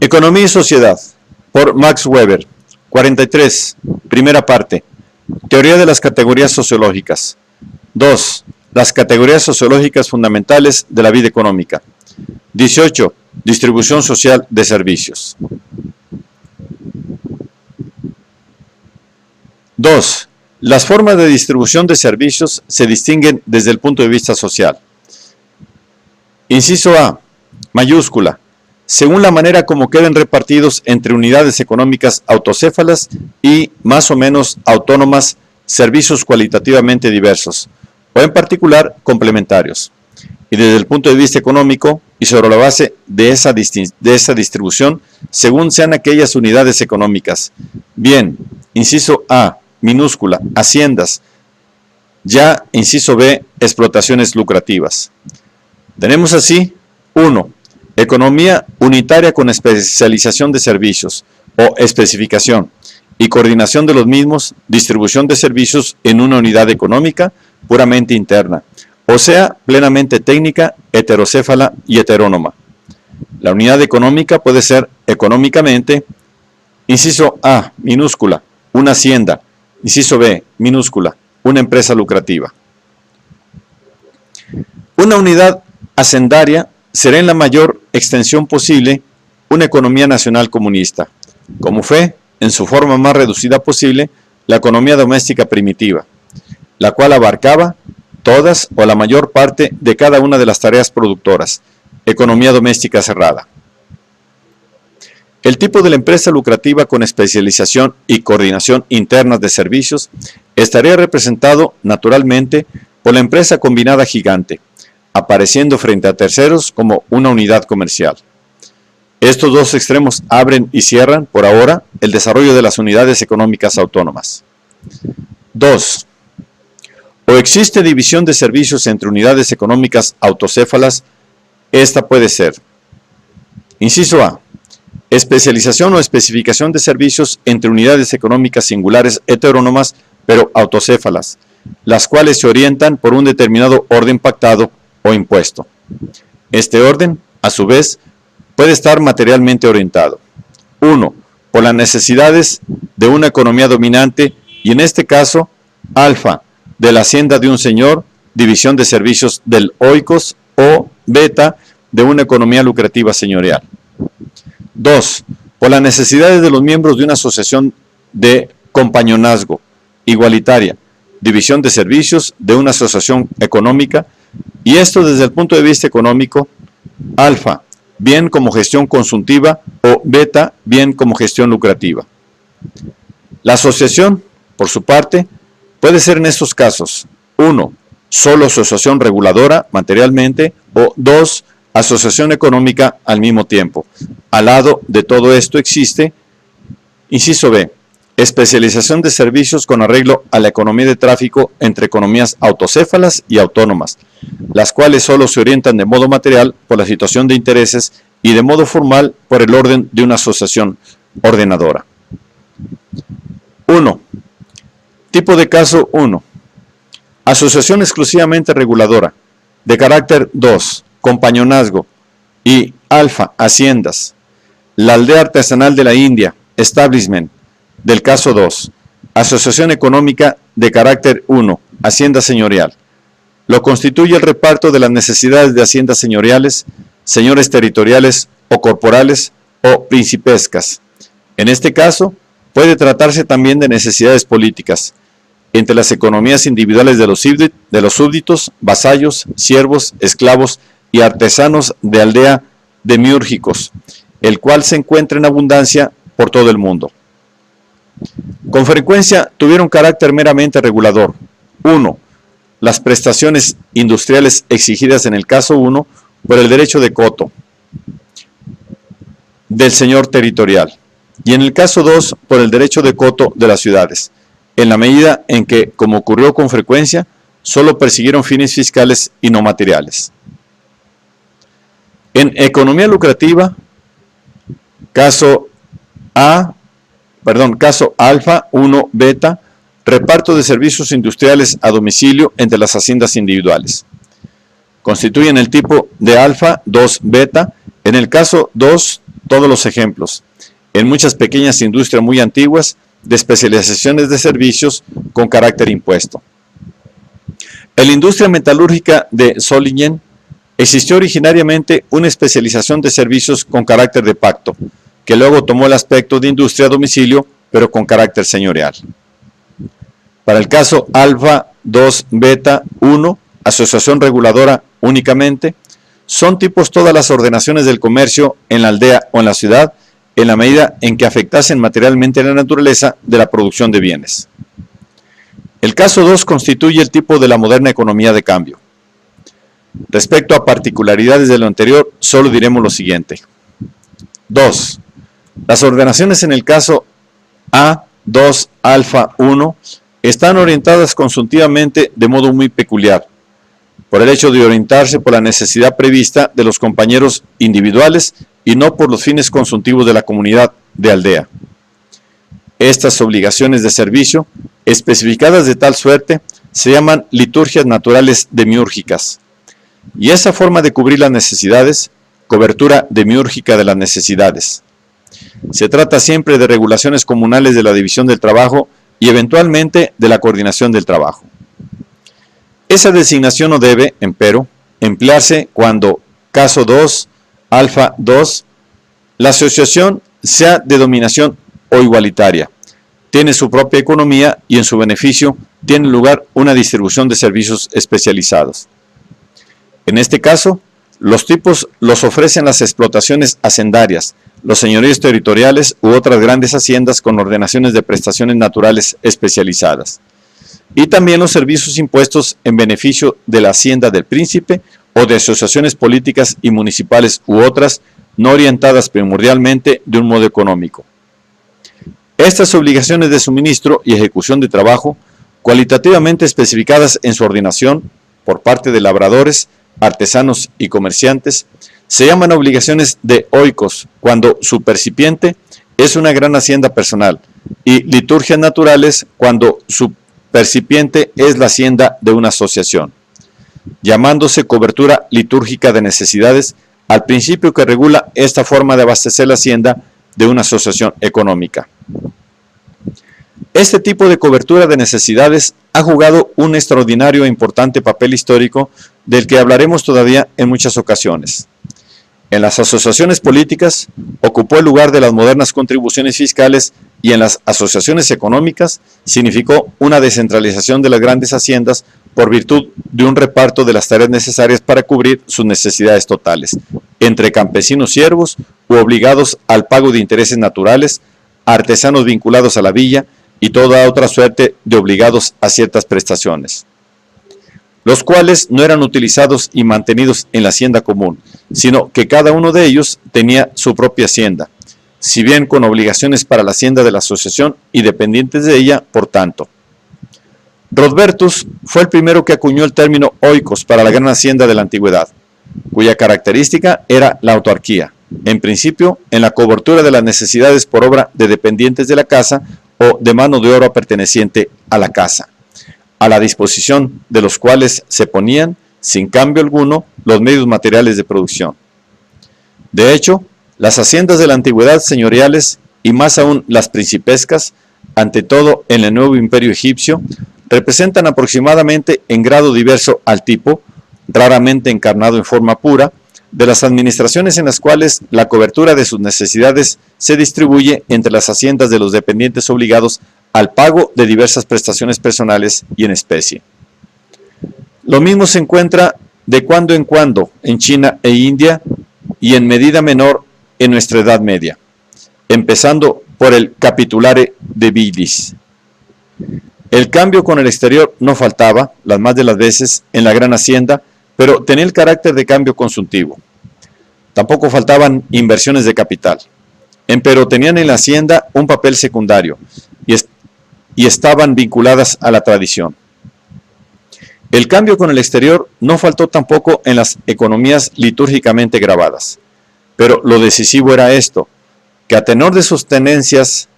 Economía y Sociedad, por Max Weber. 43. Primera parte. Teoría de las categorías sociológicas. 2. Las categorías sociológicas fundamentales de la vida económica. 18. Distribución social de servicios. 2. Las formas de distribución de servicios se distinguen desde el punto de vista social. Inciso A, mayúscula, según la manera como queden repartidos entre unidades económicas autocéfalas y más o menos autónomas servicios cualitativamente diversos, o en particular complementarios. Y desde el punto de vista económico y sobre la base de esa distribución, según sean aquellas unidades económicas. Bien, inciso A, minúscula, haciendas. Ya, inciso B, explotaciones lucrativas. Tenemos así, 1. Economía unitaria con especialización de servicios o especificación y coordinación de los mismos, distribución de servicios en una unidad económica puramente interna, o sea, plenamente técnica, heterocéfala y heterónoma. La unidad económica puede ser económicamente, inciso A, minúscula, una hacienda, inciso B, minúscula, una empresa lucrativa. Una unidad hacendaria será en la mayor extensión posible una economía nacional comunista, como fue, en su forma más reducida posible, la economía doméstica primitiva, la cual abarcaba todas o la mayor parte de cada una de las tareas productoras, economía doméstica cerrada. El tipo de la empresa lucrativa con especialización y coordinación internas de servicios estaría representado naturalmente por la empresa combinada gigante, apareciendo frente a terceros como una unidad comercial. Estos dos extremos abren y cierran, por ahora, el desarrollo de las unidades económicas autónomas. 2. O existe división de servicios entre unidades económicas autocéfalas, esta puede ser. Inciso A. Especialización o especificación de servicios entre unidades económicas singulares heterónomas, pero autocéfalas, las cuales se orientan por un determinado orden pactado o impuesto. Este orden, a su vez, puede estar materialmente orientado. 1. Por las necesidades de una economía dominante y en este caso, alfa, de la hacienda de un señor, división de servicios del oikos o beta, de una economía lucrativa señorial. 2. Por las necesidades de los miembros de una asociación de compañonazgo igualitaria, división de servicios de una asociación económica, y esto desde el punto de vista económico, alfa, bien como gestión consultiva o beta, bien como gestión lucrativa. La asociación, por su parte, puede ser en estos casos, 1. Solo asociación reguladora materialmente, o 2. Asociación económica al mismo tiempo. Al lado de todo esto existe, inciso B, especialización de servicios con arreglo a la economía de tráfico entre economías autocéfalas y autónomas, las cuales solo se orientan de modo material por la situación de intereses y de modo formal por el orden de una asociación ordenadora. 1. Tipo de caso 1. Asociación exclusivamente reguladora, de carácter 2. Compañonazgo, y alfa, haciendas. La aldea artesanal de la India, establishment, del caso 2. Asociación económica de carácter 1, hacienda señorial. Lo constituye el reparto de las necesidades de haciendas señoriales, señores territoriales o corporales o principescas. En este caso, puede tratarse también de necesidades políticas, entre las economías individuales de los súbditos, vasallos, siervos, esclavos y artesanos de aldea demiúrgicos, el cual se encuentra en abundancia por todo el mundo. Con frecuencia tuvieron carácter meramente regulador. 1. Las prestaciones industriales exigidas en el caso 1 por el derecho de coto del señor territorial y en el caso 2 por el derecho de coto de las ciudades, en la medida en que, como ocurrió con frecuencia, solo persiguieron fines fiscales y no materiales. En economía lucrativa, caso alfa 1 beta, reparto de servicios industriales a domicilio entre las haciendas individuales. Constituyen el tipo de alfa 2 beta, En el caso 2, todos los ejemplos. En muchas pequeñas industrias muy antiguas, de especializaciones de servicios con carácter impuesto. En la industria metalúrgica de Solingen existió originariamente una especialización de servicios con carácter de pacto, que luego tomó el aspecto de industria a domicilio, pero con carácter señorial. Para el caso Alfa 2 Beta 1, asociación reguladora únicamente, son tipos todas las ordenaciones del comercio en la aldea o en la ciudad, en la medida en que afectasen materialmente la naturaleza de la producción de bienes. El caso 2 constituye el tipo de la moderna economía de cambio. Respecto a particularidades de lo anterior, solo diremos lo siguiente. 2. Las ordenaciones en el caso A2 Alfa 1 están orientadas consultivamente de modo muy peculiar, por el hecho de orientarse por la necesidad prevista de los compañeros individuales y no por los fines consultivos de la comunidad de aldea. Estas obligaciones de servicio, especificadas de tal suerte, se llaman liturgias naturales demiúrgicas, y esa forma de cubrir las necesidades, cobertura demiúrgica de las necesidades. Se trata siempre de regulaciones comunales de la división del trabajo y eventualmente de la coordinación del trabajo. Esa designación no debe, empero, emplearse cuando, caso 2, Alfa 2, la asociación sea de dominación o igualitaria, tiene su propia economía y en su beneficio tiene lugar una distribución de servicios especializados. En este caso, los tipos los ofrecen las explotaciones hacendarias, los señoríos territoriales u otras grandes haciendas con ordenaciones de prestaciones naturales especializadas, y también los servicios impuestos en beneficio de la hacienda del príncipe o de asociaciones políticas y municipales u otras no orientadas primordialmente de un modo económico. Estas obligaciones de suministro y ejecución de trabajo, cualitativamente especificadas en su ordenación por parte de labradores, artesanos y comerciantes, se llaman obligaciones de oikos cuando su percipiente es una gran hacienda personal, y liturgias naturales cuando su percipiente es la hacienda de una asociación, llamándose cobertura litúrgica de necesidades al principio que regula esta forma de abastecer la hacienda de una asociación económica. Este tipo de cobertura de necesidades ha jugado un extraordinario e importante papel histórico del que hablaremos todavía en muchas ocasiones. En las asociaciones políticas ocupó el lugar de las modernas contribuciones fiscales y en las asociaciones económicas significó una descentralización de las grandes haciendas por virtud de un reparto de las tareas necesarias para cubrir sus necesidades totales, entre campesinos siervos u obligados al pago de intereses naturales, artesanos vinculados a la villa y toda otra suerte de obligados a ciertas prestaciones, los cuales no eran utilizados y mantenidos en la hacienda común, sino que cada uno de ellos tenía su propia hacienda, si bien con obligaciones para la hacienda de la asociación y dependientes de ella, por tanto. Rodbertus fue el primero que acuñó el término oikos para la gran hacienda de la antigüedad, cuya característica era la autarquía, en principio en la cobertura de las necesidades por obra de dependientes de la casa o de mano de obra perteneciente a la casa, a la disposición de los cuales se ponían, sin cambio alguno, los medios materiales de producción. De hecho, las haciendas de la antigüedad señoriales, y más aún las principescas, ante todo en el nuevo imperio egipcio, representan aproximadamente en grado diverso al tipo, raramente encarnado en forma pura, de las administraciones en las cuales la cobertura de sus necesidades se distribuye entre las haciendas de los dependientes obligados al pago de diversas prestaciones personales y en especie. Lo mismo se encuentra de cuando en cuando en China e India y en medida menor en nuestra Edad Media, empezando por el capitulare de Vilis. El cambio con el exterior no faltaba, las más de las veces, en la gran hacienda, pero tenía el carácter de cambio consultivo. Tampoco faltaban inversiones de capital, empero tenían en la hacienda un papel secundario y estaban vinculadas a la tradición. El cambio con el exterior no faltó tampoco en las economías litúrgicamente grabadas, pero lo decisivo era esto, que a tenor de sus tendencias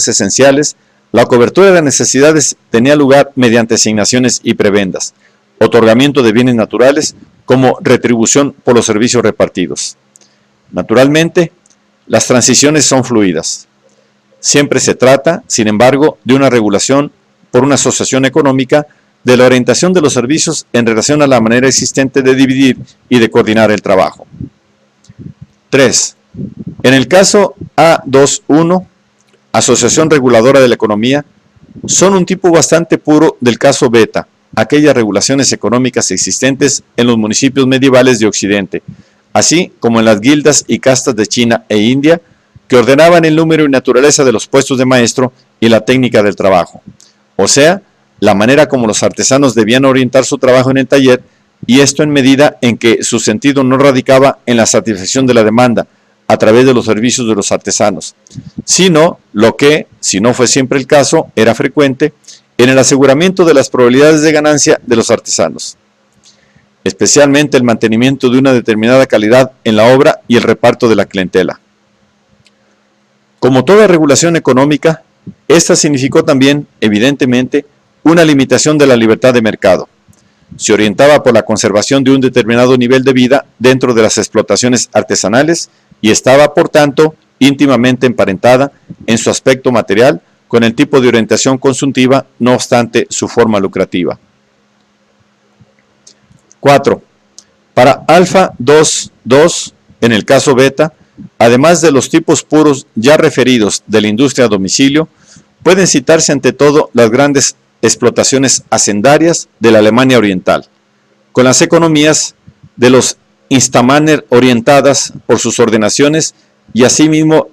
esenciales, la cobertura de necesidades tenía lugar mediante asignaciones y prebendas, otorgamiento de bienes naturales como retribución por los servicios repartidos. Naturalmente, las transiciones son fluidas. Siempre se trata, sin embargo, de una regulación por una asociación económica de la orientación de los servicios en relación a la manera existente de dividir y de coordinar el trabajo. 3. En el caso A2.1, Asociación Reguladora de la Economía, son un tipo bastante puro del caso beta, aquellas regulaciones económicas existentes en los municipios medievales de Occidente, así como en las guildas y castas de China e India, que ordenaban el número y naturaleza de los puestos de maestro y la técnica del trabajo, o sea, la manera como los artesanos debían orientar su trabajo en el taller, y esto en medida en que su sentido no radicaba en la satisfacción de la demanda a través de los servicios de los artesanos, sino lo que, si no fue siempre el caso, era frecuente, en el aseguramiento de las probabilidades de ganancia de los artesanos, especialmente el mantenimiento de una determinada calidad en la obra y el reparto de la clientela. Como toda regulación económica, esta significó también, evidentemente, una limitación de la libertad de mercado. Se orientaba por la conservación de un determinado nivel de vida dentro de las explotaciones artesanales y estaba, por tanto, íntimamente emparentada en su aspecto material con el tipo de orientación consultiva, no obstante su forma lucrativa. 4. Para alfa 2.2, en el caso beta, además de los tipos puros ya referidos de la industria a domicilio, pueden citarse ante todo las grandes explotaciones hacendarias de la Alemania Oriental, con las economías de los Instamanner orientadas por sus ordenaciones y asimismo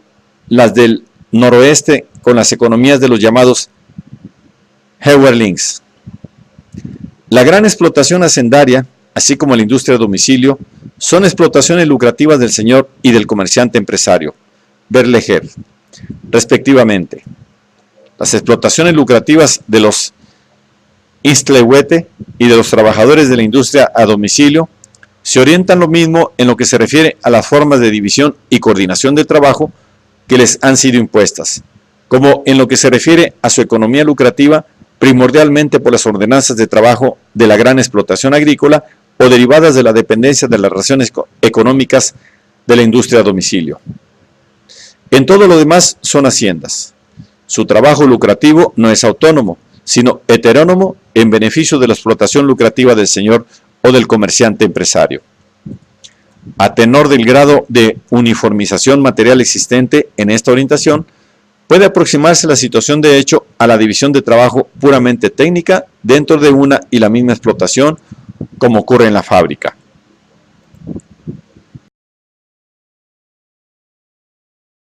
las del noroeste con las economías de los llamados Heuerlings. La gran explotación hacendaria, así como la industria a domicilio, son explotaciones lucrativas del señor y del comerciante empresario, Berleger, respectivamente. Las explotaciones lucrativas de los Instlewete y de los trabajadores de la industria a domicilio se orientan lo mismo en lo que se refiere a las formas de división y coordinación del trabajo que les han sido impuestas, como en lo que se refiere a su economía lucrativa, primordialmente por las ordenanzas de trabajo de la gran explotación agrícola o derivadas de la dependencia de las relaciones económicas de la industria a domicilio. En todo lo demás son haciendas. Su trabajo lucrativo no es autónomo, sino heterónomo en beneficio de la explotación lucrativa del señor o del comerciante empresario. A tenor del grado de uniformización material existente en esta orientación, puede aproximarse la situación de hecho a la división de trabajo puramente técnica dentro de una y la misma explotación, como ocurre en la fábrica.